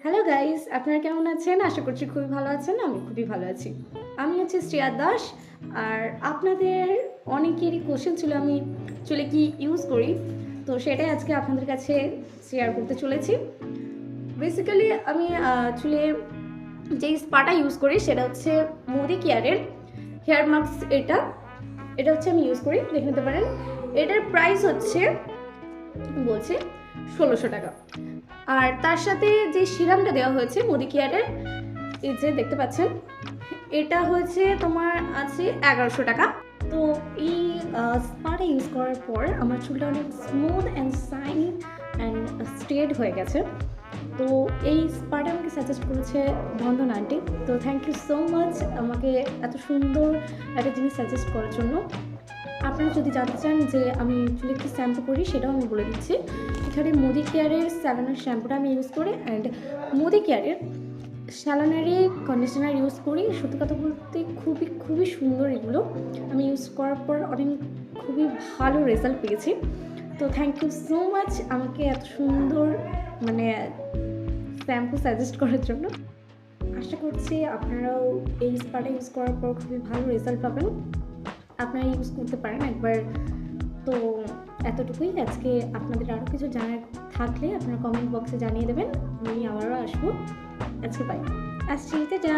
Hello guys, আপনারা কেমন আছেন? আশা করছি খুবই ভালো আছেন। আমি খুবই ভালো আছি। আমি হচ্ছে শ্রেয়া দাস। আর আপনাদের অনেকেরই কোয়েশ্চেন ছিল আমি চুলে কি ইউজ করি। তো সেটাই আজকে আপনাদের কাছে শেয়ার করতে চলেছি। বেসিক্যালি আমি চুলে যেই স্পাটা ইউজ করি সেটা হচ্ছে মোদি কেয়ারের হেয়ার মাস্ক। এটা হচ্ছে আমি ইউজ করি, দেখে নিতে পারেন। এটার প্রাইস হচ্ছে বলছে ১৬০০ টাকা। আর তার সাথে যে সিরামটা দেওয়া হয়েছে মোদি কেয়ারের, এই যে দেখতে পাচ্ছেন, এটা হচ্ছে তোমার আছে ১১০০ টাকা। তো এই স্পাটা ইউজ করার পর আমার চুলটা অনেক smooth and shiny and straight হয়ে গেছে। তো এই স্পাটা আমাকে সাজেস্ট করেছে বন্ধন আন্টি। তো থ্যাংক ইউ সো মাচ আমাকে এত সুন্দর একটা জিনিস সাজেস্ট করার জন্য। আপনারা যদি জানতে চান যে আমি চুলে কী শ্যাম্পু করি সেটাও আমি বলে দিচ্ছি। এখানে মোদি কেয়ারের স্যালোনার শ্যাম্পুটা আমি ইউজ করি অ্যান্ড মোদি কেয়ারের স্যালোনারি কন্ডিশনার ইউজ করি। সত্যি কথা বলতে খুবই সুন্দর এগুলো। আমি ইউজ করার পর খুবই ভালো রেজাল্ট পেয়েছি। তো থ্যাংক ইউ সো মাচ আমাকে এত সুন্দর মানে শ্যাম্পু সাজেস্ট করার জন্য। আশা করছি আপনারাও এই স্পাটা ইউজ করার পর খুবই ভালো রেজাল্ট পাবেন। আপনারা ইউজ করতে পারেন একবার। তো এতটুকুই আজকে। আপনাদের আরও কিছু জানার থাকলে আপনারা কমেন্ট বক্সে জানিয়ে দেবেন, আমি আবারও আসবো। আজকে বাই, আসছি, টাটা।